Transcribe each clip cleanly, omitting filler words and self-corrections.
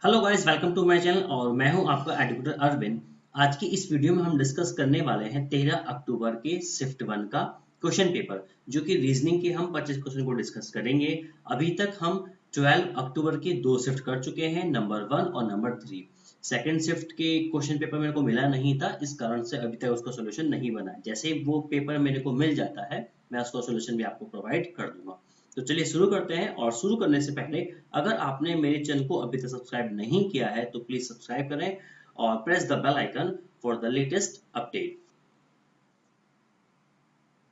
Hello guys, welcome to my channel और मैं हूं आपका एडुकेटर अरविंद। आज की इस वीडियो में हम डिस्कस करने वाले हैं 13 अक्टूबर के शिफ्ट 1 का क्वेश्चन पेपर, जो कि रीजनिंग के हम 25 क्वेश्चन को डिस्कस करेंगे। अभी तक हम 12 अक्टूबर के दो शिफ्ट कर चुके हैं, नंबर 1 और नंबर 3। सेकेंड शिफ्ट के क्वेश्चन पेपर मेरे को मिला नहीं था, इस कारण से अभी तक उसका सोल्यूशन नहीं बना है। जैसे ही वो पेपर मेरे को मिल जाता है, मैं उसका सोल्यूशन भी आपको प्रोवाइड कर दूंगा। तो चलिए शुरू करते हैं। और शुरू करने से पहले, अगर आपने मेरे चैनल को अभी तक सब्सक्राइब नहीं किया है तो प्लीज सब्सक्राइब करें और press the bell icon for the latest update.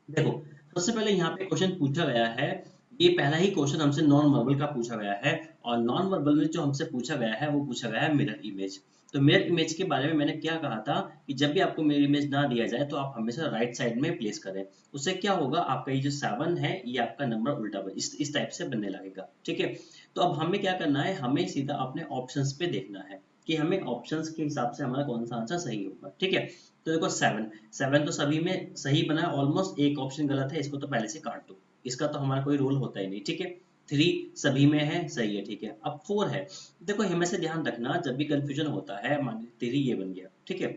देखो, सबसे पहले यहाँ पे क्वेश्चन पूछा गया है। ये पहला ही क्वेश्चन हमसे नॉन वर्बल का पूछा गया है। और नॉन वर्बल में जो हमसे पूछा गया है वो पूछा गया है मिरर इमेज। तो मिरर इमेज के बारे में मैंने क्या कहा था कि जब भी आपको मिरर इमेज ना दिया जाए तो आप हमेशा राइट साइड में प्लेस करें। उससे क्या होगा, आपका ये जो 7 है ये आपका नंबर उल्टा इस टाइप से बनने लगेगा। ठीक है, तो अब हमें क्या करना है, हमें सीधा अपने ऑप्शंस पे देखना है कि हमें ऑप्शंस के हिसाब से हमारा कौन सा आंसर सही होगा। ठीक है, तो देखो 7 तो सभी में सही बना है, ऑलमोस्ट एक ऑप्शन गलत है, इसको तो पहले से काट दो। इसका तो हमारा कोई रोल होता ही नहीं। ठीक है, 3 सभी में है, सही है। ठीक है, अब 4 है। देखो हमेशा ध्यान रखना, जब भी कंफ्यूजन होता है, मान लीजिए 3 ये बन गया। ठीक है,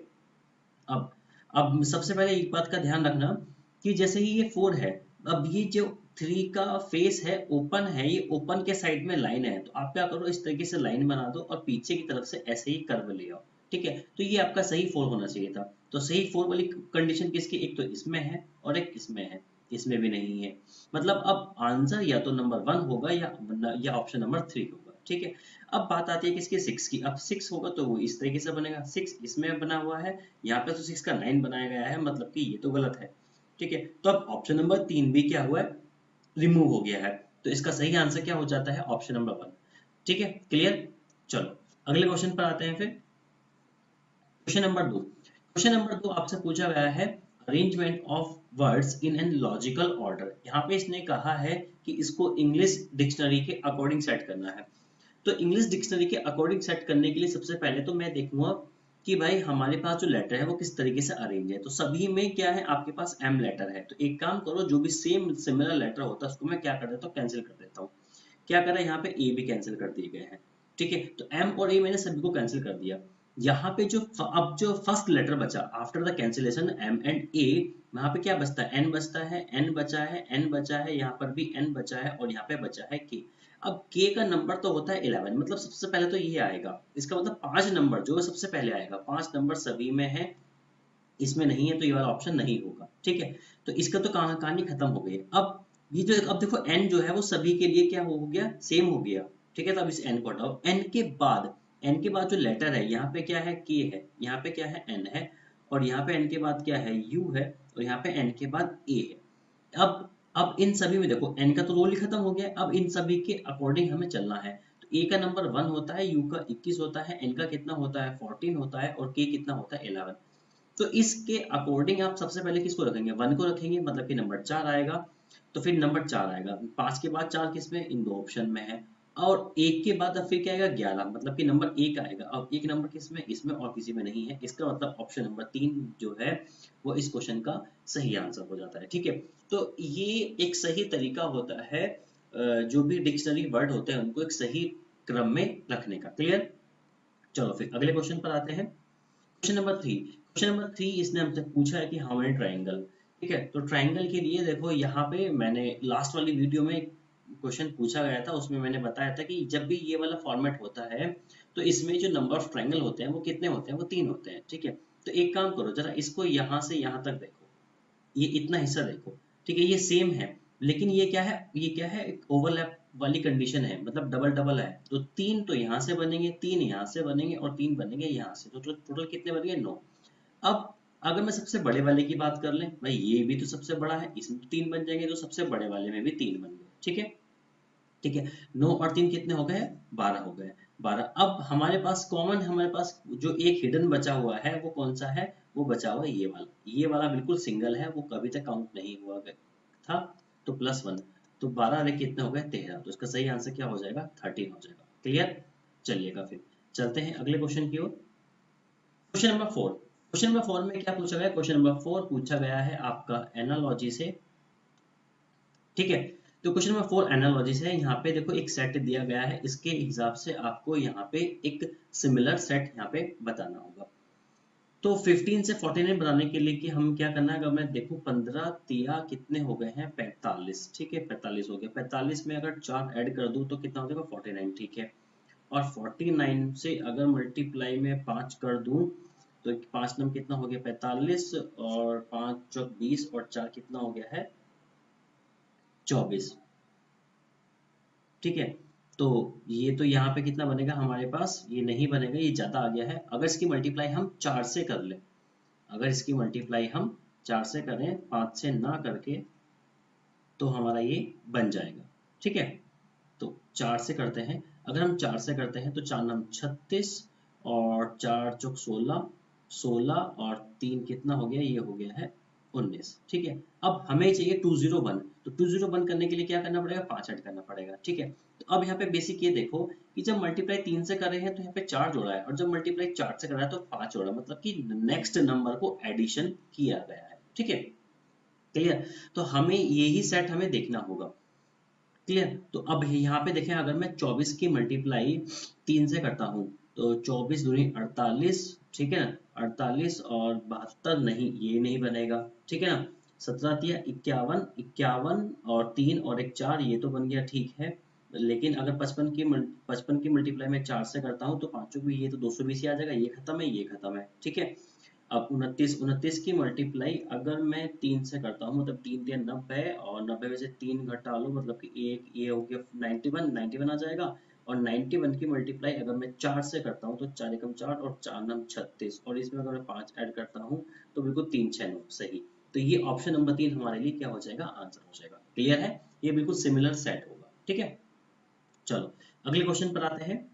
अब अब सबसे पहले एक बात का ध्यान रखना कि जैसे ही ये 4 है, अब ये जो 3 का फेस है ओपन है, ये ओपन के साइड में लाइन है, तो आप क्या करो, इस तरीके से लाइन बना दो और पीछे की तरफ से ऐसे ही कर्व ले आओ। ठीक है, तो ये आपका सही 4 होना चाहिए था। तो सही 4 वाली कंडीशन किसकी, एक तो इसमें है और एक इसमें है। इसमें भी नहीं है, मतलब अब आंसर या तो नंबर 1 होगा या ऑप्शन नंबर 3 होगा। ठीक है, अब बात आती है किसकी, 6 की। अब 6 होगा तो वो इस तरीके से बनेगा, 6 इसमें बना हुआ है, यहाँ पे तो 6 का 9 बनाया गया है, मतलब कि ये तो गलत है। ठीक है, तो अब ऑप्शन नंबर 3 भी क्या हुआ है, रिमूव हो गया है। तो इसका सही आंसर क्या हो जाता है, ऑप्शन नंबर 1। ठीक है, क्लियर। चलो अगले क्वेश्चन पर आते हैं फिर। क्वेश्चन नंबर 2 आपसे पूछा गया है arrangement of words in an logical order. यहाँ पे इसने कहा है कि इसको इंग्लिश डिक्शनरी के अकॉर्डिंग सेट करना है। तो इंग्लिश डिक्शनरी के अकॉर्डिंग सेट करने के लिए सबसे पहले तो मैं देखूंगा कि भाई हमारे पास जो लेटर है वो किस तरीके से अरेंज है। तो सभी में क्या है, आपके पास एम लेटर है, तो एक काम करो, जो भी सेम सिमिलर लेटर होता है उसको मैं क्या कर देता हूँ, कैंसिल कर देता हूँ। क्या करा, यहाँ पे ए भी कैंसिल कर दिए गए हैं। ठीक है, तो एम और ए मैंने सभी को कैंसिल कर दिया। यहाँ पे अब जो फर्स्ट लेटर बचा after the cancellation M and A, वहां पे क्या बचता है, एन बचता है, एन बचा है, एन बचा है, यहाँ पर भी एन बचा है और यहाँ पे बचा है के। अब के का नंबर तो होता है 11, मतलब सबसे पहले तो ये आएगा। इसका मतलब 5 नंबर जो है सबसे पहले आएगा, 5 नंबर सभी में है, इसमें नहीं है, तो ये वाला ऑप्शन नहीं होगा। ठीक है, तो इसका तो कहानी खत्म हो गई। अब ये जो, अब देखो एन जो है वो सभी के लिए क्या हो गया, सेम हो गया। ठीक है, तो अब इस एन को हटाओ। एन के बाद जो लेटर है, यहाँ पे क्या है, के है, यहाँ पे क्या है, एन है, और यहाँ पे एन के बाद क्या है, यू है, और यहाँ पे एन के बाद ए है। अब इन सभी में देखो एन का तो रोल ही खत्म हो गया, अब इन सभी के अकॉर्डिंग हमें चलना है। तो ए का नंबर 1 होता है, यू का 21 होता है, एन का कितना होता है, 14 होता है, और के कितना होता है, 11। तो इसके अकॉर्डिंग आप सबसे पहले किसको रखेंगे, 1 को रखेंगे, मतलब कि नंबर 4 आएगा। तो फिर नंबर 4 आएगा, 5 के बाद 4 किसमें, इन दो ऑप्शन में है। और एक के बाद अब फिर क्या आएगा, 11, मतलब कि नंबर 1 आएगा। अब एक नंबर किसमें, इसमें और किसी में नहीं है, इसका मतलब ऑप्शन नंबर 3 जो है वो इस क्वेश्चन का सही आंसर हो जाता है। ठीक है, तो ये एक सही तरीका होता है जो भी डिक्शनरी वर्ड होते हैं उनको एक सही क्रम में रखने का। क्लियर। चलो फिर अगले क्वेश्चन पर आते हैं। क्वेश्चन नंबर 3 इसने हमसे पूछा है कि हाउ मेनी ट्राइंगल। ठीक है, तो ट्राइंगल के लिए देखो, यहाँ पे मैंने लास्ट वाली वीडियो में क्वेश्चन पूछा गया था, उसमें मैंने बताया था कि जब भी ये वाला फॉर्मेट होता है तो इसमें जो नंबर ऑफ ट्राइंगल होते हैं वो कितने होते हैं, वो 3 होते हैं। ठीक है, तो एक काम करो, जरा इसको यहाँ से यहाँ तक देखो, ये इतना हिस्सा देखो। ठीक है, ये सेम है, लेकिन ये क्या है, एक ओवरलैप वाली कंडीशन है, मतलब डबल डबल है। तो 3 तो यहाँ से बनेंगे, 3 यहाँ से बनेंगे और 3 बनेंगे यहाँ से, तो टोटल कितने बनेंगे, 9। अब अगर मैं सबसे बड़े वाले की बात कर लें, भाई ये भी तो सबसे बड़ा है, इसमें तो 3 बन जाएंगे, तो सबसे बड़े वाले में भी 3 बन गए। ठीक है, ठीक है, 9 और 3 कितने हो गए, 12 हो गए। 12। अब हमारे पास कॉमन, हमारे पास जो एक हिडन बचा हुआ है वो कौन सा है, वो बचा हुआ है ये वाला बिल्कुल सिंगल है, वो कभी तक काउंट नहीं हुआ था। तो +1, तो 12 वाले कितने हो गए, 13। तो इसका सही आंसर क्या हो जाएगा, 13 हो जाएगा। क्लियर। चलिएगा फिर चलते हैं अगले क्वेश्चन की ओर। क्वेश्चन नंबर 4 में क्या पूछा गया, क्वेश्चन नंबर 4 पूछा गया है आपका एनालॉजी से। ठीक है, तो क्वेश्चन नंबर 4 एनालॉजीज है। यहाँ पे देखो एक सेट दिया गया है, इसके हिसाब से आपको यहाँ पे एक सिमिलर सेट यहाँ पे बताना होगा। तो 15 से 49 बनाने के लिए कि हम क्या करना है, अगर मैं देखूं 15 तिया कितने हो गए हैं 45, ठीक है 45 हो गया। 45 में अगर 4 ऐड कर दूं तो कितना हो जाएगा 49, ठीक है। और 49 से अगर मल्टीप्लाई में 5 कर दूं तो 5 नम कितना हो गया 45, और 5 चौक 20 और 4 कितना हो गया है 24, ठीक है। तो ये तो यहाँ पे कितना बनेगा हमारे पास, ये नहीं बनेगा, ये ज्यादा आ गया है। अगर इसकी मल्टीप्लाई हम 4 से कर ले, अगर इसकी मल्टीप्लाई हम 4 से करें 5 से ना करके, तो हमारा ये बन जाएगा, ठीक है। तो 4 से करते हैं, अगर हम 4 से करते हैं तो 4 नम 36 और 4 चौक 16, 16 और 3 कितना हो गया, ये हो गया है 19, ठीक है। अब हमें चाहिए 201, तो 201 करने के लिए क्या करना पड़ेगा 5 ऐड करना पड़ेगा, ठीक है। तो अब यहाँ पे बेसिक ये देखो कि जब मल्टीप्लाई 3 से कर रहे हैं तो यहाँ पे 4 जोड़ा है, और जब मल्टीप्लाई 4 से कर रहा है तो 5 जोड़ा, मतलब कि नेक्स्ट नंबर को एडिशन किया गया है, ठीक है, क्लियर। तो हमें यही सेट हमें देखना होगा, क्लियर। तो अब यहाँ पे देखें, अगर मैं 24 की मल्टीप्लाई 3 से करता हूँ तो 24 दूनी 48, ठीक है ना, 48 और 72 नहीं, ये नहीं बनेगा, ठीक है ना। 17 तिया 51, 51 और 3 और एक 4, ये तो बन गया, ठीक है। लेकिन अगर 55 की मल्टीप्लाई में 4 से करता हूँ तो पांचों भी, ये तो 220 ही आ जाएगा, ये खत्म है, ये खत्म है, ठीक है। अब 29 की मल्टीप्लाई अगर मैं 3 से करता हूँ, मतलब 3 तिया 90, और 90 में से 3 घटा लो, मतलब कि एक ये हो गया 91 आ जाएगा। और 91 की मल्टीप्लाई अगर मैं 4 से करता हूँ तो 4 एकम 4 और 4 नम 36, और इसमें अगर मैं 5 ऐड करता हूँ तो बिल्कुल 3 6 9 सही। तो ये ऑप्शन नंबर 3 हमारे लिए क्या हो जाएगा, आंसर हो जाएगा, क्लियर है। ये बिल्कुल सिमिलर सेट होगा, ठीक है। चलो अगले क्वेश्चन पर आते हैं।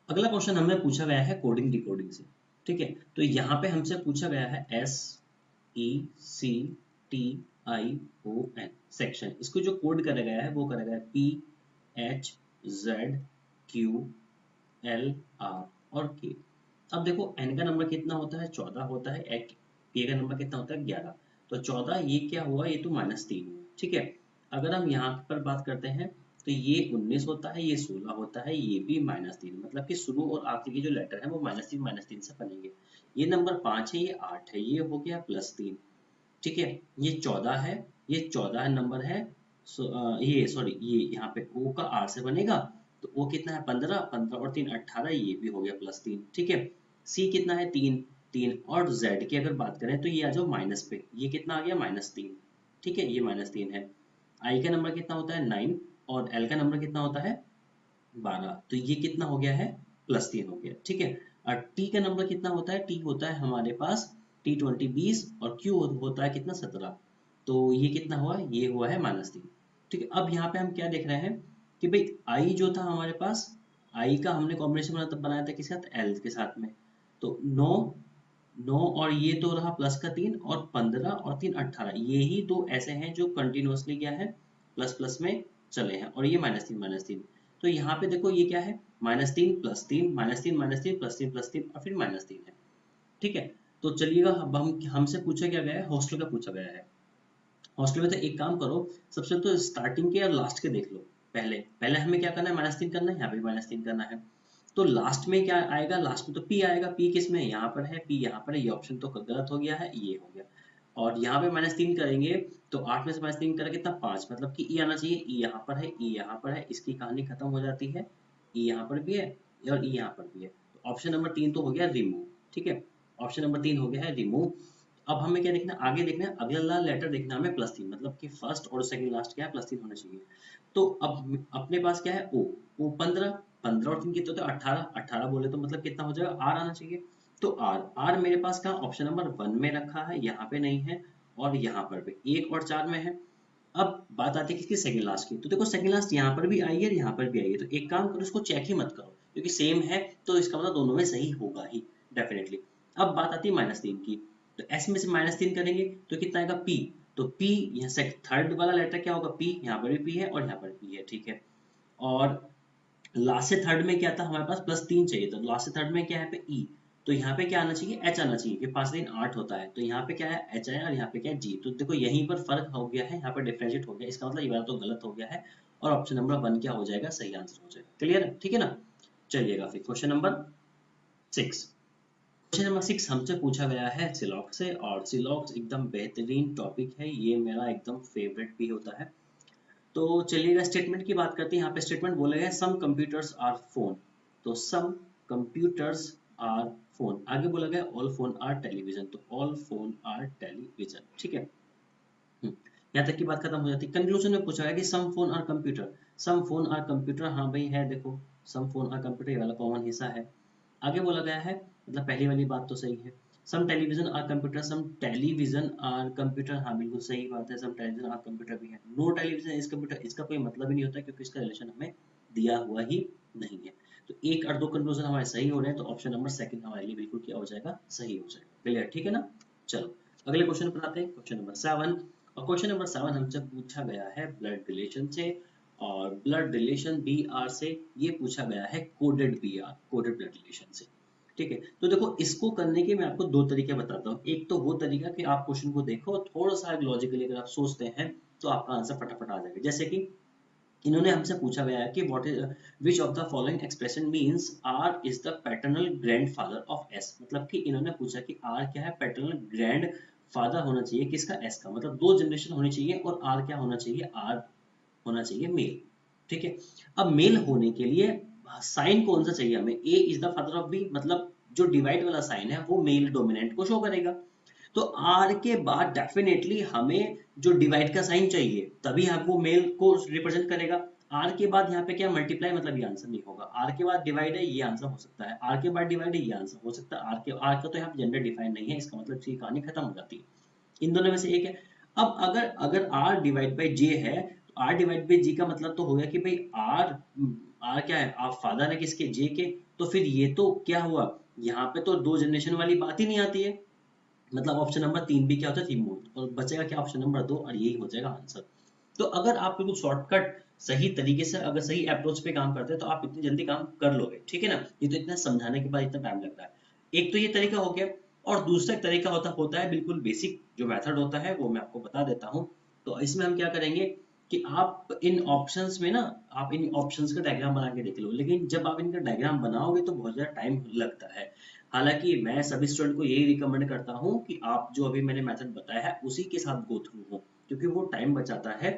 अगला क्वेश्चन हमें पूछा गया है कोडिंग डिकोडिंग से, ठीक है। तो यहाँ पे हमसे पूछा गया है SECTION सेक्शन, इसको जो कोड करा गया है वो करा गया है PHZQLR और K। अब देखो n का नंबर कितना होता है 14 होता है, K का नंबर कितना होता है 11, तो 14 ये क्या हुआ, ये तो -3 हुआ, ठीक है। अगर हम यहाँ पर बात करते हैं तो ये 19 होता है, ये 16 होता है, ये भी -3, मतलब कि शुरू और आखिरी की जो लेटर है वो -3 से बनेंगे। ये नंबर 5 है, ये 8 है, ये हो गया +3, ठीक है। ये 14 है, ये 14 नंबर है। ये सॉरी, ये यहाँ पे O का R से बनेगा, तो O कितना है 15, 15 और 3 18, ये भी हो गया +3, ठीक है। C कितना है 3, 3 और Z की अगर बात करें तो ये आ जाओ माइनस पे, ये कितना आ गया -3, ठीक है, ये -3 है। I का नंबर कितना होता है 9, और L का नंबर कितना होता है 12, तो ये कितना हो गया है +3 हो गया, ठीक है। और T का नंबर कितना होता है, T होता है हमारे पास T20 20, और Q होता है कितना 17, तो ये कितना हुआ, ये हुआ है -3, ठीक है। अब यहाँ पे हम क्या देख रहे हैं कि भाई I जो था हमारे पास, I का हमने कॉम्बिनेशन बनाया था किसके साथ, L के साथ में, तो 9 9 और ये तो रहा प्लस का 3, और 15 और 3 18, ये ही दो ऐसे हैं जो कंटिन्यूअसली क्या है प्लस प्लस में चले हैं, और ये -3 तो यहाँ पे देखो ये क्या है -3 +3 -3 -3 +3 +3 और फिर -3 है, ठीक है। तो चलिएगा, अब हम हमसे पूछा क्या गया है, हॉस्टल का पूछा गया है। हॉस्टल में तो एक काम करो, सबसे तो स्टार्टिंग के और लास्ट के देख लो। पहले पहले हमें क्या करना है, -3 करना है, यहाँ पे -3 करना है। तो लास्ट में क्या आएगा, लास्ट में तो P आएगा, P किस में, यहाँ पर है, P यहाँ पर है, ये ऑप्शन तो गलत हो गया है, ये हो गया। और यहाँ पे -3 करेंगे तो 8 में से -3 करें कितना 5, मतलब कि E आना चाहिए, E यहाँ पर है, E यहाँ पर है, इसकी कहानी खत्म हो जाती है। E यहाँ पर भी है और E यहाँ पर भी है, तो ऑप्शन नंबर 3 तो हो गया रिमूव, ठीक है। ऑप्शन नंबर 3 हो गया है रिमूव। अब हमें क्या देखना है, आगे देखना है, अगला लेटर देखना है हमें +3, मतलब कि फर्स्ट और सेकंड लास्ट क्या है +3 होना चाहिए। तो अब अपने पास क्या है O 15, 15 और 3 कितने होते हैं 18, 18 बोले तो मतलब कितना हो जाएगा R आना चाहिए। तो R मेरे पास कहाँ ऑप्शन नंबर 1 में रखा है, यहाँ पे नहीं है, और यहाँ पर भी 1 और 4 में है। अब बात आती है किसकी, सेकंड लास्ट की, तो देखो सेकंड लास्ट यहाँ पर भी आई है, यहाँ पर भी आई है, तो एक काम करो इसको चेक ही मत करो, क्योंकि सेम है तो इसका मतलब दोनों में सही होगा ही डेफिनेटली। अब बात आती है -3 की, तो S में से -3 करेंगे तो कितना आएगा P, तो P यहाँ से थर्ड वाला लेटर क्या होगा P, यहाँ पर भी P है और यहाँ पर P है, ठीक है। और लास्ट से थर्ड में क्या था हमारे पास +3 चाहिए, तो लास्ट से थर्ड में क्या है पे E, तो यहाँ पे क्या आना चाहिए, एच आना चाहिए कि 5 3 8 होता है, तो यहाँ पे क्या है एच आया और यहाँ पे क्या है जी। तो देखो यहीं पर फर्क हो गया है, यहाँ पर डिफरेंशिएट हो गया, इसका मतलब ये वाला तो गलत हो गया है और ऑप्शन नंबर 1 क्या हो जाएगा, सही आंसर हो जाएगा। क्लियर है, ठीक है ना। चलिएगा फिर क्वेश्चन नंबर 6। क्वेश्चन नंबर 6 हमसे पूछा गया है सिलॉक्स से, और सिलॉक्स एकदम बेहतरीन टॉपिक है, ये मेरा एकदम फेवरेट भी होता है। तो चलिएगा स्टेटमेंट की बात करते हैं। यहाँ पे स्टेटमेंट बोला गया सम कंप्यूटर्स आर फोन, तो सम कंप्यूटर्स आर फोन, आगे बोला गया ऑल फोन आर टेलीविजन, तो ऑल फोन आर टेलीविजन, ठीक है। यहाँ तक की बात खत्म हो जाती है। कंक्लूजन में पूछा गया कि some phone are computer, some phone are computer, हाँ भाई है, देखो सम फोन आर कंप्यूटर ये वाला कॉमन हिस्सा है। आगे बोला गया है, मतलब पहली वाली बात तो सही है। Some television are computer, some television are computer, हाँ बिल्कुल सही बात है, सम टेलीविजन आर कंप्यूटर भी है। नो टेलीविजन इज कंप्यूटर, इसका कोई मतलब ही नहीं होता क्योंकि इसका रिलेशन हमें दिया हुआ ही नहीं है। तो एक और दो कंक्लूजन हमारे सही हो रहे हैं, तो ऑप्शन नंबर सेकंड हमारे लिए बिल्कुल क्या हो जाएगा, सही हो जाएगा। क्लियर, ठीक है ना। चलो अगले क्वेश्चन पर आते हैं, क्वेश्चन नंबर 7। और क्वेश्चन नंबर 7 हमसे पूछा गया है ब्लड रिलेशन से, और ब्लड रिलेशन बी आर से ये पूछा गया है coded B R, coded blood relation से, ठीक है। तो देखो इसको करने के मैं आपको दो तरीके बताता हूँ। एक तो वो तरीका कि आप क्वेश्चन को देखो और थोड़ा सा लॉजिकली अगर आप सोचते हैं तो आपका आंसर फटाफट आ जाएगा। जैसे कि इन्होंने हमसे पूछा गया है कि what is which of the following expression means R is the paternal grandfather of S, मतलब कि इन्होंने पूछा कि आर क्या है, पैटर्नल ग्रैंड फादर होना चाहिए किसका, एस का, मतलब दो जनरेशन होनी चाहिए, और आर क्या होना चाहिए, आर होना चाहिए मेल, ठीक है। अब मेल होने के लिए साइन कौन सा चाहिए हमें, A is the father of B, मतलब जो डिवाइड वाला साइन है वो मेल डोमिनेंट को शो करेगा। तो आर के बाद डेफिनेटली हमें जो डिवाइड का साइन चाहिए, तभी हम वो मेल को रिप्रेजेंट करेगा। आर के बाद यहाँ पे क्या मल्टीप्लाई, मतलब ये आंसर नहीं होगा। आर के बाद डिवाइड है, ये आंसर हो सकता है। आर के बाद डिवाइड है, ये आंसर हो सकता है। आर का तो यहाँ पे जेंडर डिफाइन नहीं है, इसका मतलब इसकी कहानी खत्म हो जाती है। इन दोनों में से एक है। अब अगर अगर आर डिवाइड बाई जे है, तो आर डिवाइड बाई जी का मतलब तो हो गया कि भाई आर, आर क्या है, आप फादर है किसके, जे के, तो फिर ये तो क्या हुआ, यहाँ पे तो दो जनरेशन वाली बात ही नहीं आती है, मतलब ऑप्शन नंबर 3 भी क्या होता है, रिमूव, और बचेगा क्या, ऑप्शन नंबर 2, और यही हो जाएगा आंसर। तो अगर आप बिल्कुल शॉर्टकट सही तरीके से अगर सही अप्रोच पे काम करते हैं तो आप इतनी जल्दी काम कर लोगे, ठीक है ना। ये तो इतना समझाने के बाद इतना टाइम लगता है। एक तो ये तरीका हो गया, और दूसरा तरीका होता है बिल्कुल बेसिक जो मेथड होता है वो मैं आपको बता देता हूँ। तो इसमें हम क्या करेंगे कि आप इन ऑप्शंस में ना, आप इन ऑप्शंस का डायग्राम बना के देख लो, लेकिन जब आप इनका डायग्राम बनाओगे तो बहुत ज्यादा टाइम लगता है। हालांकि मैं सभी स्टूडेंट को यही रिकमेंड करता हूँ कि आप जो अभी मैंने मेथड बताया है उसी के साथ गो थ्रू हो, क्योंकि वो टाइम बचाता है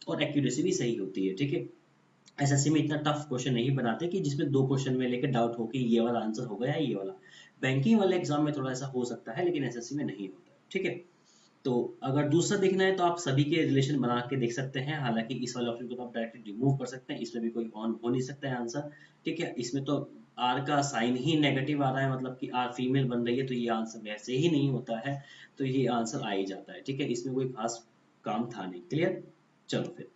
और एक्यूरेसी भी सही होती है, ठीक है। एसएससी में इतना टफ क्वेश्चन नहीं बनाते कि जिसमें दो क्वेश्चन में लेकर डाउट हो कि ये वाला आंसर होगा या ये वाला। बैंकिंग वाले एग्जाम में थोड़ा ऐसा हो सकता है, लेकिन एसएससी में नहीं होता, ठीक है। तो अगर दूसरा देखना है तो आप सभी के रिलेशन बना के देख सकते हैं। हालांकि इस वाले ऑप्शन को तो आप डायरेक्टली रिमूव कर सकते हैं, इसमें भी कोई ऑन हो नहीं सकता है आंसर, ठीक है। इसमें तो आर का साइन ही नेगेटिव आ रहा है, मतलब कि आर फीमेल बन रही है, तो ये आंसर वैसे ही नहीं होता है, तो ये आंसर आ ही जाता है, ठीक है। इसमें कोई खास काम था नहीं। क्लियर, चलो फिर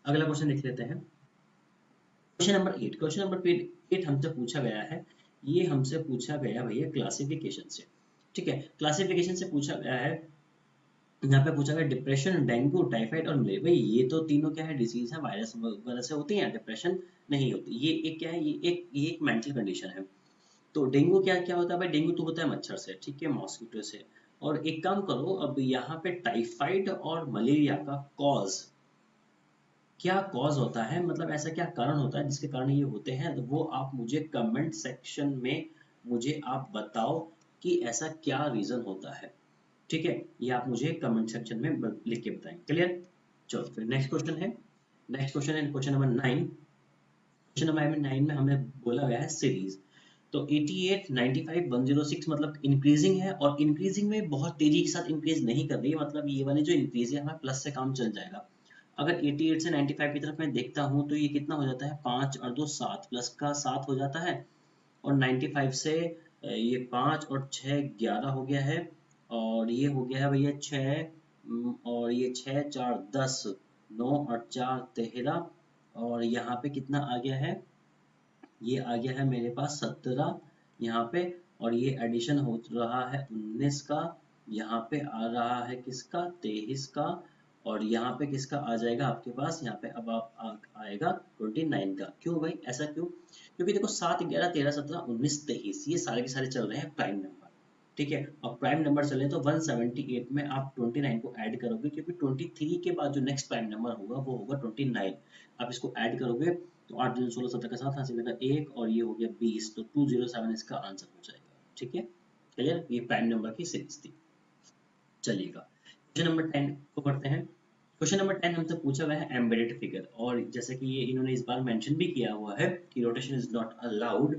अगला क्वेश्चन देख लेते हैं। क्वेश्चन नंबर 8, क्वेश्चन नंबर 8 हमसे पूछा गया है, ये हमसे पूछा गया भैया क्लासिफिकेशन से, ठीक है। क्लासिफिकेशन से पूछा गया है, यहाँ पे पूछा गया डिप्रेशन, डेंगू, टाइफाइड और मलेरिया। भाई ये तो तीनों क्या है, डिसीज है, वायरस वगैरह से होती है, डिप्रेशन नहीं होती। ये एक क्या है, ये एक मेंटल कंडीशन है। तो डेंगू क्या क्या होता है भाई, डेंगू तो होता है मच्छर से, ठीक है, मॉस्किटो से। और एक काम करो, अब यहाँ पे टाइफाइड और मलेरिया का कॉज, क्या कॉज होता है, मतलब ऐसा क्या कारण होता है जिसके कारण ये होते हैं, तो वो आप मुझे कमेंट सेक्शन में मुझे आप बताओ कि ऐसा क्या रीजन होता है, ठीक है। ये आप मुझे कमेंट सेक्शन में लिख के बताएं। क्लियर, चलो फिर नेक्स्ट क्वेश्चन है, नेक्स्ट क्वेश्चन है क्वेश्चन नंबर 9। क्वेश्चन नंबर 9 में हमें बोला गया है सीरीज। तो 88, 95, 106 मतलब इंक्रीजिंग है, और इंक्रीजिंग में बहुत तेजी के साथ इंक्रीज नहीं कर रही है, मतलब ये वाली जो इंक्रीज है हमें प्लस से काम चल जाएगा। अगर 88 से 95 की तरफ मैं देखता हूँ तो ये कितना हो जाता है, 5 और 2 7, प्लस का 7 हो जाता है। और 95 से ये 5 और 6 11 हो गया है, और ये हो गया है भैया 6, और ये 6 4 10, 9 और 4 13, और यहाँ पे कितना आ गया है, ये आ गया है मेरे पास 17 यहाँ पे, और ये एडिशन हो रहा है 19 का, यहाँ पे आ रहा है किसका, 23 का, और यहाँ पे किसका आ जाएगा आपके पास, यहाँ पे अब आप आएगा 29 का। क्यों भाई, ऐसा क्यों? क्योंकि देखो 7, 11, 13, 17, 19, 23 ये सारे के सारे चल रहे हैं प्राइम नंबर, ठीक है। और प्राइम नंबर चले तो 178 में आप 29 को ऐड करोगे, क्योंकि 23 के बाद जो नेक्स्ट प्राइम नंबर होगा वो होगा 29। आप इसको ऐड करोगे तो 8, 2, 16, 17 का 7 हासिल लगा 1 और ये हो गया 20, तो 207 इसका आंसर हो जाएगा, ठीक है। क्लियर, ये प्राइम नंबर की सीरीज थी। चलिएगा क्वेश्चन नंबर 10 को पढ़ते हैं। क्वेश्चन नंबर 10 हमसे पूछा हुआ है एम्बेडेड फिगर, और जैसे कि ये इन्होंने इस बार मेंशन भी किया हुआ है कि रोटेशन इज नॉट अलाउड,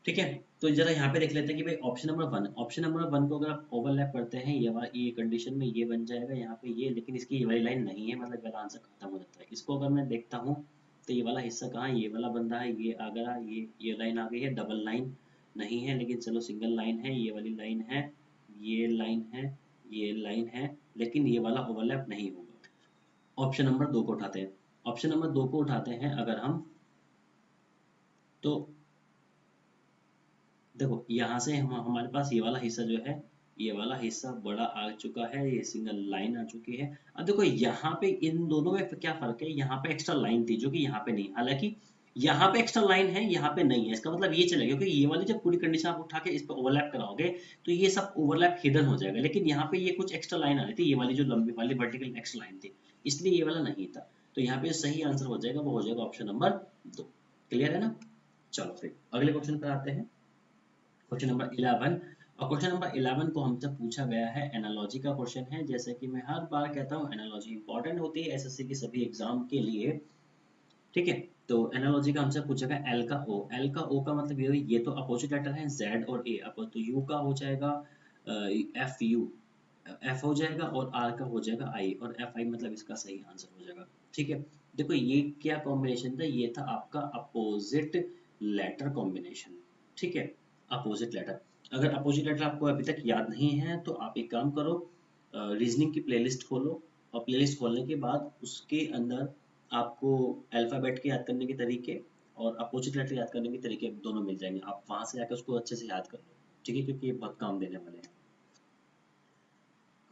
ठीक है। तो जरा यहाँ पे देख लेते हैं कि भाई ऑप्शन नंबर 1, ऑप्शन नंबर 1 को अगर आप ओवरलैप करते हैं ये कंडीशन में ये बन जाएगा यहाँ पे ये, लेकिन इसकी ये वाली लाइन नहीं है, मतलब वाला आंसर खत्म हो जाता है। इसको अगर मैं देखता हूँ तो ये वाला हिस्सा कहाँ, ये वाला बन रहा है, ये आ गया, ये लाइन आ गई है, डबल लाइन नहीं है, लेकिन चलो सिंगल लाइन है, ये वाली लाइन है, ये लाइन है, ये लाइन है, लेकिन ये वाला ओवरलैप नहीं होगा। ऑप्शन नंबर 2 को उठाते हैं, ऑप्शन नंबर 2 को उठाते हैं अगर हम, तो देखो यहाँ से हमारे पास ये वाला हिस्सा जो है, ये वाला हिस्सा बड़ा आ चुका है, ये सिंगल लाइन आ चुकी है। अब देखो यहाँ पे इन दोनों में क्या फर्क है, यहाँ पे एक्स्ट्रा लाइन थी जो कि यहाँ पे नहीं, हालांकि यहाँ पे एक्स्ट्रा लाइन है, यहाँ पे नहीं है, इसका मतलब ये चलेगा, क्योंकि ये वाली जब पूरी कंडीशन आप उठा के इस पे ओवरलैप कराओगे तो ये सब ओवरलैप हिडन हो जाएगा, लेकिन यहाँ पे ये कुछ एक्स्ट्रा लाइन आ रही थी, ये वाली जो लंबी वाली वर्टिकल एक्स्ट्रा लाइन थी, इसलिए ये वाला नहीं था। तो यहाँ पे सही आंसर हो जाएगा, वो हो जाएगा ऑप्शन नंबर 2। क्लियर है ना? चलो फिर अगले क्वेश्चन पर आते हैं, क्वेश्चन नंबर 11। और क्वेश्चन नंबर 11 को हमसे पूछा गया है, एनालॉजी का क्वेश्चन है। जैसे कि मैं हर बार कहता हूँ एनालॉजी इंपॉर्टेंट होती है एसएससी की सभी एग्जाम के लिए, ठीक है। तो एनालॉजी का हमसे पूछा गया एल का ओ, एल का ओ का मतलब ये तो अपोजिट लेटर है, जेड और ए, तो यू का हो जाएगा एफ यू, एफ हो जाएगा, और आर का हो जाएगा आई, और एफ आई मतलब इसका सही आंसर हो जाएगा, ठीक है। देखो ये क्या कॉम्बिनेशन था, ये था आपका अपोजिट लेटर कॉम्बिनेशन, ठीक है, अपोजिट लेटर। अगर अपोजिट लेटर आपको अभी तक याद नहीं है तो आप एक काम करो, रीजनिंग की प्लेलिस्ट खोलो, और प्लेलिस्ट खोलने के बाद उसके अंदर आपको अल्फाबेट के याद करने के तरीके और अपोजिट लेटर याद करने के तरीके दोनों मिल जाएंगे, आप वहां से जाकर उसको अच्छे से याद कर लो, ठीक है, क्योंकि ये बहुत काम देने वाले हैं।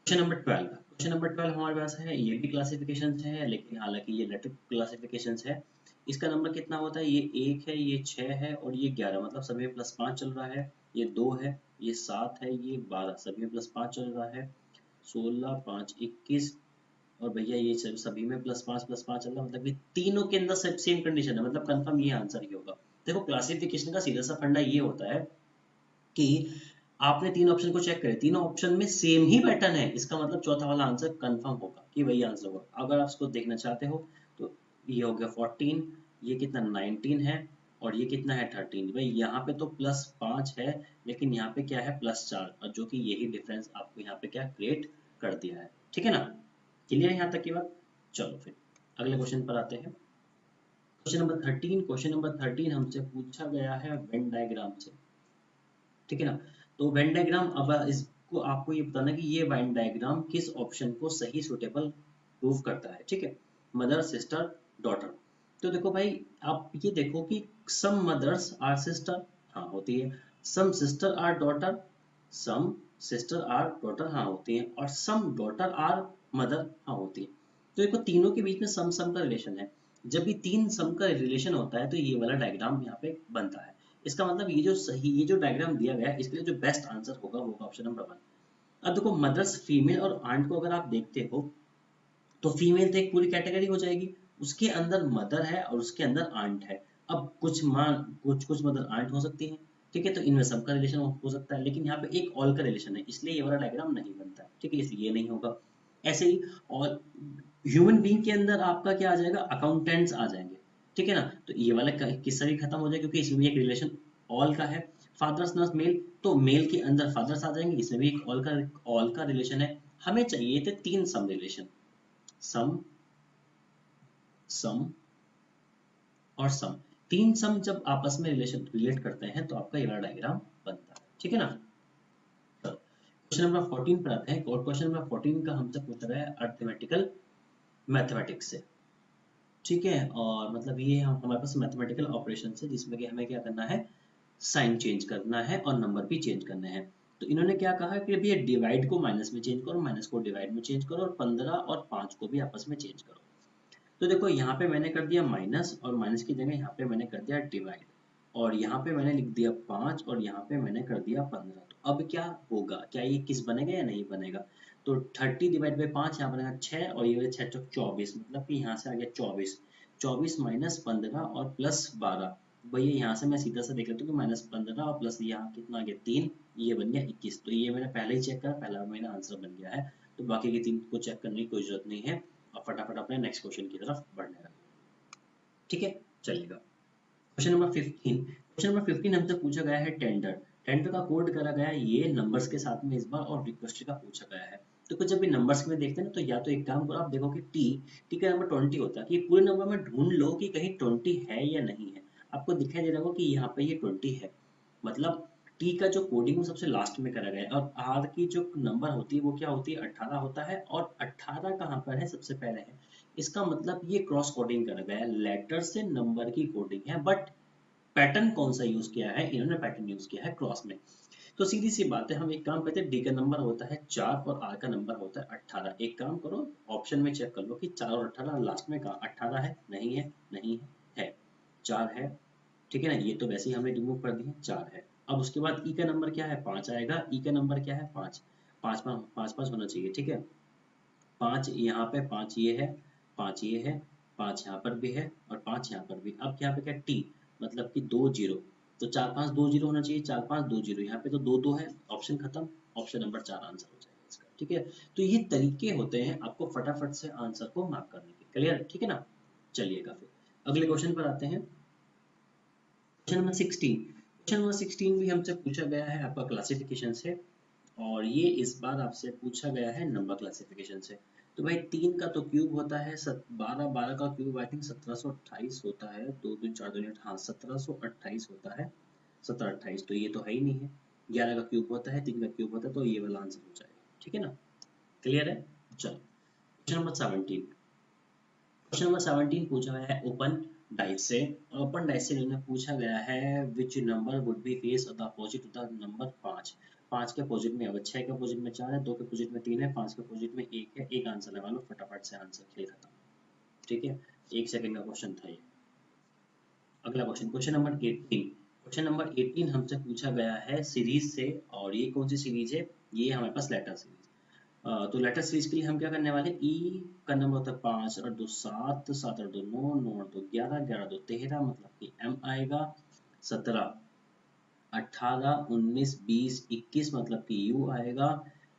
क्वेश्चन नंबर 12, क्वेश्चन नंबर 12 हमारे पास है, ये भी क्लासिफिकेशन है, लेकिन हालांकि ये लेटर क्लासिफिकेशन है। इसका नंबर कितना होता है, ये 1 है, ये 6 है और ये 11, मतलब सभी में +5 चल रहा है, ये 2 है, ये 7 है, ये 12, सभी में +5 चल रहा है, 16, 5, 21, और भैया ये सभी में +5 चल रहा है, मतलब ये तीनों के अंदर सेम कंडीशन है, मतलब कंफर्म ये आंसर ही होगा। देखो क्लासिफिकेशन का सीधा सा फंडा ये होता है कि आपने 3 ऑप्शन को चेक करे, तीनों ऑप्शन में सेम ही पैटर्न है, इसका मतलब चौथा वाला आंसर कंफर्म होगा कि वही आंसर होगा। अगर आप इसको देखना चाहते हो तो ये हो गया 14, ये कितना 19 है, और ये कितना है 13। भाई यहाँ पे तो +5 है, लेकिन यहाँ पे क्या है +4, और जो कि यही डिफरेंस आपको यहाँ पे क्या क्रिएट कर दिया है, ठीक है ना? क्लियर है यहाँ तक की बात? चलो फिर अगले क्वेश्चन पर आते हैं, क्वेश्चन नंबर 13। क्वेश्चन नंबर 13 हमसे पूछा गया है वेन डायग्राम से, ठीक है ना? तो वेन डायग्राम, अब इसको आपको ये बताना कि ये वेन डायग्राम किस ऑप्शन को सही सुटेबल प्रूव करता है, ठीक है। Mother, sister, daughter. तो देखो भाई आप ये देखो कि सम मदर्स आर सिस्टर, हाँ होती है, some sister are daughter, some sister are daughter, हाँ होती है, और सम डॉटर आर मदर, हाँ होती है। तो देखो तीनों के बीच में सम का रिलेशन है, जब भी 3 सम का रिलेशन होता है तो ये वाला डायग्राम यहाँ पे बनता है। इसका मतलब ये जो डायग्राम दिया गया है इसके लिए जो बेस्ट आंसर होगा वो ऑप्शन नंबर 1। अब देखो मदर्स फीमेल और आंट को अगर आप देखते हो तो फीमेल तो एक पूरी कैटेगरी हो जाएगी, उसके अंदर मदर है और उसके अंदर आंट है। अब कुछ मदर आंट हो सकती है, ठीक है, तो इनमें सबका रिलेशन हो सकता है, लेकिन यहाँ पे एक ऑल का रिलेशन है, इसलिए ये वाला डायग्राम नहीं बनता है, ठीक है, इसलिए ये नहीं होगा। ऐसे ही और ह्यूमन बीइंग के अंदर आपका क्या आ जाएगा, अकाउंटेंट्स आ जाएंगे, ठीक है ना? तो ये वाला किस्सा भी खत्म हो जाएगा, क्योंकि इसमें एक रिलेशन ऑल का है, फादर्स नर्स मेल, तो मेल के अंदर फादर्स आ जाएंगे, इसमें भी एक ऑल का रिलेशन है। हमें चाहिए थे 3 सम रिलेशन, सम, सम और सम। 3 सम जब आपस में रिलेट करते हैं तो आपका ये वाला डायग्राम बनता है, ठीक है ना? चलो क्वेश्चन नंबर 14 पर आते हैं, और क्वेश्चन नंबर 14 का हमसे पूछा गया है अरिथमेटिकल मैथमेटिक्स से, ठीक है, और मतलब ये हमारे पास मैथमेटिकल ऑपरेशन है जिसमें कि हमें क्या करना है, साइन चेंज करना है और नंबर भी चेंज करने हैं। तो इन्होंने क्या कहा कि भैया डिवाइड को माइनस में चेंज करो, माइनस को डिवाइड में चेंज करो, और 15 और 5 को भी आपस में चेंज करो। तो देखो यहाँ पे मैंने कर दिया माइनस, और माइनस की जगह यहाँ पे मैंने कर दिया डिवाइड, और यहाँ पे मैंने लिख दिया 5 और यहाँ पे मैंने कर दिया 15। तो अब क्या होगा, क्या ये किस बनेगा या नहीं बनेगा? तो 30 डिवाइड बाई 5 यहाँ बनेगा 6, और ये 6 चौक 24, मतलब कि यहाँ से आ गया 24। 24 माइनस 15 और प्लस 12, भैया यहाँ से मैं सीधा सा देख लेता हूँ कि माइनस 15 और प्लस यहाँ कितना आ गया 3, ये बन गया 21। तो ये मैंने पहले ही चेक करा, पहला मेरा आंसर बन गया है। तो बाकी के 3 को चेक करने की कोई जरूरत नहीं है, और फटाफट अपने नेक्स्ट क्वेश्चन की तरफ बढ़ने लगे। ठीक है, चलिएगा। Question number 15। क्वेश्चन नंबर 15 हमसे पूछा गया है टेंडर। टेंडर का कोड करा गया है ये नंबर्स के साथ में इस बार, और रिक्वेस्ट का पूछा गया है। तो कुछ जब भी नंबर्स में देखते हैं ना, तो या तो एक काम करो, आप देखो कि टी का नंबर 20 होता है, कि पूरे नंबर में ढूंढ लो कि कहीं 20 है या नहीं है। आपको दिखाई दे रहा होगा कि यहाँ पे ये 20 है, मतलब टी का जो कोडिंग वो सबसे लास्ट में करा गया है, और आर की जो नंबर होती है वो क्या होती है, 18 होता है, और 18 कहाँ पर है, सबसे पहले है। इसका मतलब ये क्रॉस कोडिंग करा गया है, लेटर से नंबर की कोडिंग है, बट पैटर्न कौन सा यूज किया है, इन्होंने पैटर्न यूज किया है क्रॉस में। तो सीधी सी बात है, हम एक काम करते हैं, डी का नंबर होता है 4 और आर का नंबर होता है 18। एक काम करो, ऑप्शन में चेक कर लो कि 4 और 18 लास्ट में कहा 18 है, नहीं है, नहीं है, 4 है। ठीक है ना, ये तो वैसे ही हमने रिमूव कर दिया, 4 है। अब उसके बाद ई का नंबर क्या है, 5 आएगा। ई का नंबर क्या है, 5। 5 5 5 होना चाहिए, ठीक है। 5 यहाँ पे, 5 ये है, 5 ये है, 5 यहाँ पर भी है, और 5 यहाँ पर भी। अब यहाँ पे क्या, टी, मतलब कि 2 जीरो। तो 4 5 2 जीरो होना चाहिए, 4 5 2 जीरो। यहाँ पे तो 2 2 है, ऑप्शन खत्म, ऑप्शन नंबर 4 आंसर हो जाएगा इसका। ठीक है, तो ये तरीके होते हैं आपको फटाफट से आंसर को मार्क करने के। क्लियर, ठीक है ना। चलिएगा फिर अगले क्वेश्चन पर आते हैं। Question number 16। क्वेश्चन नंबर 16 भी हमसे पूछा गया है आपका क्लासिफिकेशन से, और ये इस बार आपसे पूछा गया है नंबर क्लासिफिकेशन से। तो भाई 3 का तो क्यूब होता है 12, 12 का क्यूब आई थिंक 1728 होता है, 2 2 4 2 8, हाँ 1728 होता है, 1728, तो ये तो है ही नहीं है। 11 का क्यूब होता है, 3 का क्यूब होता है, तो ये वाला आंसर हो जाएगा। ठीक है ना, क्लियर है। चलो क्वेश्चन नंबर 17। क्वेश्चन नंबर 17 पूछा गया है ओपन डाइस से। ओपन डाइस से इन्होंने पूछा गया है which number would be face of the opposite to the number 5। 5 के अपोजिट में, अब 6 के अपोजिट में 4 है, 2 के अपोजिट में 3 है, 5 के अपोजिट में 1 है। एक आंसर लगा लो फटाफट से, आंसर खेल खत्म। ठीक है, 1 सेकंड का क्वेश्चन था ये। अगला question, question number 18। Question number 18 हमसे पूछा गया है सीरीज से, और ये कौन सी सीरीज है, ये हमारे पास लेटर सीरीज। तो लेटर सीरीज के लिए हम क्या करने वाले, ई का नंबर होता है 5 और 2 7, 7 और 2 9, 9 और 2 11, 11 2 13, मतलब कि एम आएगा। 17, 18, 19, 20, 21, मतलब कि यू आएगा।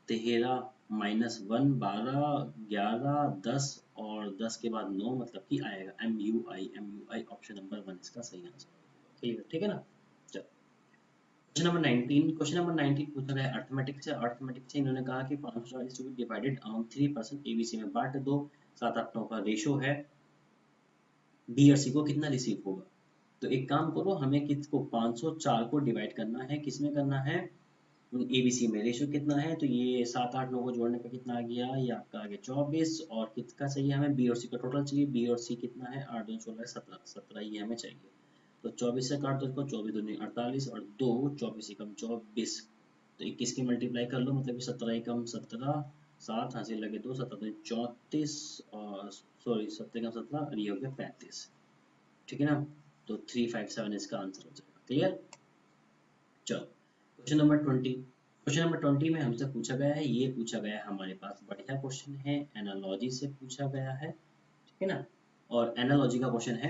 13 -1, 12, 11, 10, और 10 के बाद 9, मतलब कि आएगा M U I. M U I option number 1 इसका सही आंसर होगा। क्लियर, ठीक है ना। चलो क्वेश्चन नंबर 19। क्वेश्चन नंबर 19 पूछा गया है अर्थमेटिक से। अर्थमेटिक से इन्होंने कहा कि 540 to be divided among 3 person, ABC में बांट दो। 7 8 9 का रेशो है, बी और सी को कितना रिसीव होगा। तो एक काम करो, हमें किसको 504 को डिवाइड करना है, किसमें करना है, एबीसी में। रेशो कितना है, तो ये 7 8 9 को जोड़ने पे कितना आ गया, ये आपका आ गया 24। और कितना चाहिए हमें, बी और सी का टोटल चाहिए। बी और सी कितना है, 8 2 16 17, 17 ये हमें चाहिए। तो 24 से काट दो इसको, 24 दूनी 48, और 2 24 एकम 24। तो 21 की मल्टीप्लाई कर लो, मतलब कि 17 एकम 17, 7 हासिल लगे 2, 7 दूनी 34, और सॉरी 7 एकम 17, और ये हो गया 35। ठीक है ना, तो 357 इसका आंसर हो जाएगा। क्लियर। चलो क्वेश्चन नंबर 20। क्वेश्चन नंबर 20 में हमसे पूछा गया है, ये पूछा गया है हमारे पास, बढ़िया क्वेश्चन है, एनालॉजी से पूछा गया है। ठीक है ना, और एनालॉजी का क्वेश्चन है,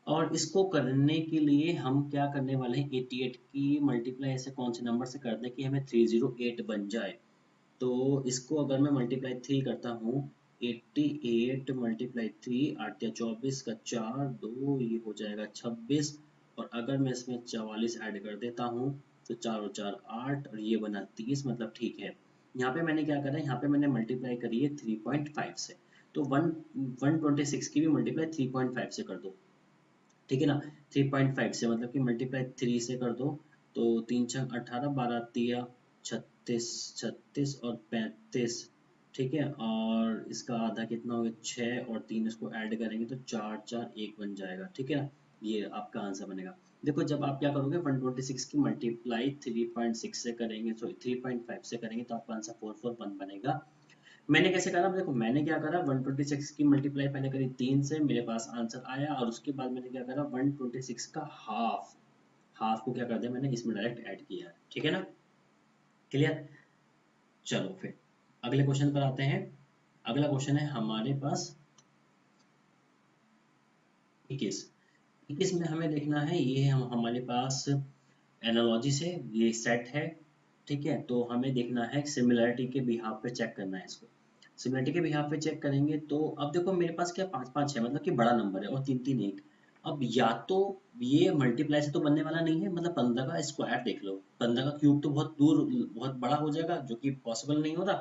और इसको करने के लिए हम क्या करने वाले हैं, 88 की मल्टीप्लाई ऐसे कौन से नंबर से कर दें कि हमें 308 बन जाए। तो इसको अगर मैं मल्टीप्लाई 3 करता हूँ, 88 मल्टीप्लाई 3, 8 या 24 का 4, 2 ये हो जाएगा 26। और अगर मैं इसमें 44 ऐड कर देता हूँ, तो 4 और 4 8, और ये बना 30, मतलब ठीक है। यहाँ पे मैंने क्या करा है, यहाँ पे मैंने मल्टीप्लाई करी है 3.5 से, तो 126 की भी मल्टीप्लाई 3.5 से कर दो। ठीक है ना, 3.5 से, मतलब कि मल्टीप्लाई 3 से कर दो, तो 3 छंग 18, 12 तिया 36, 36 और 35। ठीक है, और इसका आधा कितना हो गया 6, और 3 इसको ऐड करेंगे तो 4 4 1 बन जाएगा। ठीक है ना, ये आपका आंसर बनेगा। देखो जब आप क्या करोगे 126 की मल्टीप्लाई 3.6 से करेंगे, सॉरी 3.5 से करेंगे तो आपका आंसर 441 बनेगा। मैंने कैसे करा, देखो मैंने क्या करा 126 की मल्टीप्लाई पहले करी 3 से, मेरे पास आंसर आया, और उसके बाद मैंने क्या करा 126 का हाफ, हाफ को क्या कर दिया मैंने इसमें डायरेक्ट ऐड किया। ठीक है ना, क्लियर। चलो फिर अगले क्वेश्चन पर आते हैं। अगला क्वेश्चन है हमारे पास 21। 21 में हमें देखना है, ये हम हमारे पास एनालॉजी से ये सेट है। ठीक है, तो हमें देखना है सिमिलरिटी के बिहाफ पे चेक करना है इसको। सिमिलरिटी के बिहाफ पे चेक करेंगे तो अब देखो मेरे पास क्या 5 5 है, मतलब कि बड़ा नंबर है, और 3 3 1। अब या तो ये मल्टीप्लाई से तो बनने वाला नहीं है, मतलब 15 का स्क्वायर देख लो, 15 का क्यूब तो बहुत दूर बहुत बड़ा हो जाएगा, जो कि पॉसिबल नहीं होता।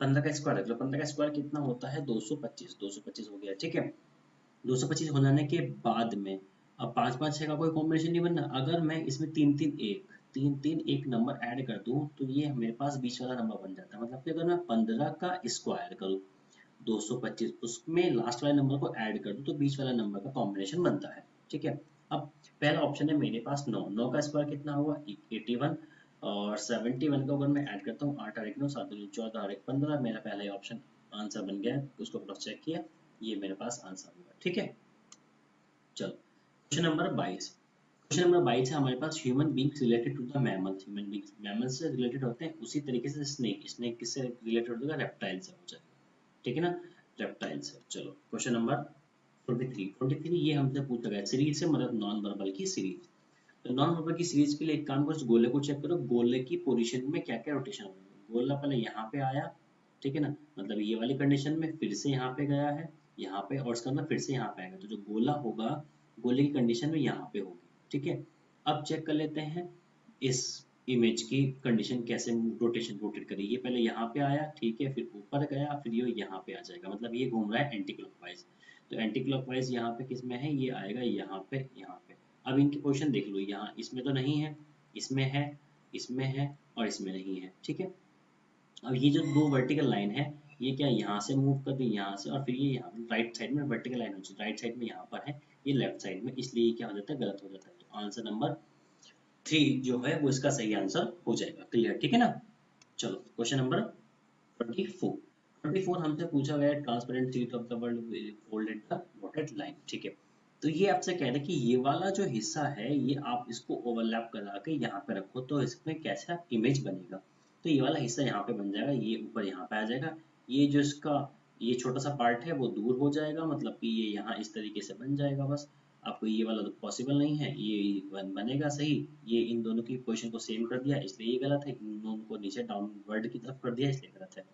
15 का स्क्वायर देख लो, 15 का स्क्वायर कितना होता है 225, 225 हो गया। ठीक है, 225 हो जाने के बाद में अब 5 5 6 का कोई कॉम्बिनेशन नहीं बनना। अगर मैं इसमें 3 3 1 3 3 1 नंबर ऐड कर दूं तो ये मेरे पास बीच वाला नंबर बन जाता है। मतलब कि अगर मैं 15 का स्क्वायर करूं 225, उसमें लास्ट वाले नंबर को ऐड कर दूं तो बीच वाला नंबर का कॉम्बिनेशन बनता है। ठीक है, अब पहला ऑप्शन है मेरे पास 9, 9 का स्क्वायर कितना हुआ 81, और 71 को अगर मैं ऐड करता हूँ 8 और 1 9 7 2 14 और 1 15, मेरा पहला ही ऑप्शन आंसर बन गया है। उसको क्रॉस चेक किया, ये मेरे पास आंसर हुआ। ठीक है, चलो क्वेश्चन नंबर 22। क्वेश्चन नंबर 22 है हमारे पास human beings related to the mammals. Human beings mammal से रिलेटेड होते हैं, उसी तरीके से स्नेक, स्नेक किससे रिलेटेड होगा रेप्टाइल से हो जाएगा। ठीक है ना, रेप्टाइल से। चलो क्वेश्चन नंबर 43। 43 ये हमसे पूछा गया सीरीज से, मतलब नॉन वर्बल की सीरीज। तो नॉन वर्बल की सीरीज के लिए एक काम करो, इस गोले को चेक करो, गोले की पोजीशन में क्या क्या रोटेशन हो रही है। गोला पहले यहाँ पे आया, ठीक है ना, मतलब ये वाली कंडीशन में, फिर से यहाँ पे गया है यहाँ पे, और इसका मतलब फिर से यहाँ पे आएगा, तो जो गोला होगा गोले की कंडीशन में यहाँ पे होगी। ठीक है, अब चेक कर लेते हैं इस इमेज की कंडीशन कैसे रोटेशन रोटेट करी। ये पहले यहाँ पे आया, ठीक है, फिर ऊपर गया, फिर ये यहाँ पे आ जाएगा, मतलब ये घूम रहा है एंटी क्लॉकवाइज। तो एंटी क्लॉकवाइज यहाँ पे किस में है, ये आएगा यहाँ पे, यहाँ पे। अब इनकी पोजीशन देख लो, यहाँ इसमें तो नहीं है, इसमें है, इसमें है, और इसमें नहीं है। ठीक है, अब ये जो दो वर्टिकल लाइन है, ये क्या यहाँ से मूव कर दी, यहाँ से, और फिर ये यहाँ राइट साइड में वर्टिकल लाइन हो जाती है, राइट साइड में यहाँ पर है, ये लेफ्ट साइड में, इसलिए क्या हो जाता है गलत हो जाता है। तो आंसर नंबर 3 जो है वो इसका सही आंसर हो जाएगा। क्लियर, ठीक है ना। चलो क्वेश्चन नंबर 24। 24 हमसे पूछा गया transparent series of the world folded the dotted line. ठीक है, तो ये आपसे कह रहे हैं कि ये वाला जो हिस्सा है ये आप इसको ओवरलैप करा के यहाँ पे रखो तो इसमें कैसा इमेज बनेगा। तो ये वाला हिस्सा यहाँ पे बन जाएगा, ये ऊपर यहाँ पे आ जाएगा, ये जो इसका ये छोटा सा पार्ट है वो दूर हो जाएगा, मतलब कि ये यहाँ इस तरीके से बन जाएगा। बस आपको ये वाला तो पॉसिबल नहीं है, ये बनेगा सही। ये इन दोनों की पोजीशन को सेम कर दिया इसलिए ये गलत है, इन दोनों को नीचे डाउनवर्ड की तरफ कर दिया इसलिए गलत है।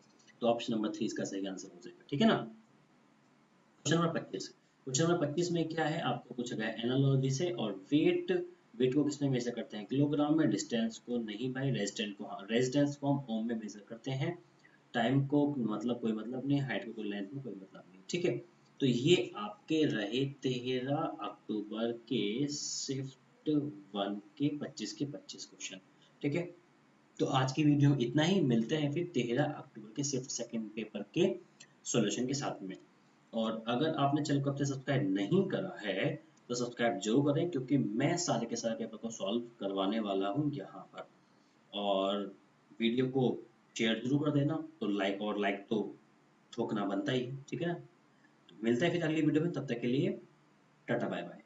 तो ऑप्शन नंबर 3 इसका सही आंसर हो जाएगा। ठीक है ना। Question number 25। क्वेश्चन नंबर 25 में क्या है, आपको पूछा गया एनालॉजी से, और वेट, वेट को किसमें मेजर करते हैं, किलोग्राम में, डिस्टेंस को नहीं भाई, रेजिस्टेंस को, हाँ रेजिस्टेंस को हम ओम में मेजर करते हैं, टाइम को मतलब कोई मतलब नहीं, हाइट को कोई लेंथ में कोई मतलब नहीं। ठीक है, तो ये आपके रहे 13 अक्टूबर के शिफ्ट 1 के 25 क्वेश्चन। ठीक है, तो आज की वीडियो में इतना ही, मिलते हैं फिर 13 अक्टूबर के शिफ्ट सेकंड पेपर के सॉल्यूशन के साथ में। और अगर आपने चैनल को अब तक सब्सक्राइब नहीं करा है तो सब्सक्राइब जरूर करें, क्योंकि मैं सारे के सारे पेपर को सॉल्व करवाने वाला हूँ यहाँ पर। और वीडियो को शेयर जरूर कर देना, तो लाइक, और लाइक तो ठोकना बनता ही है। ठीक है ना, तो मिलते हैं फिर अगली वीडियो में, तब तक के लिए टाटा बाय बाय।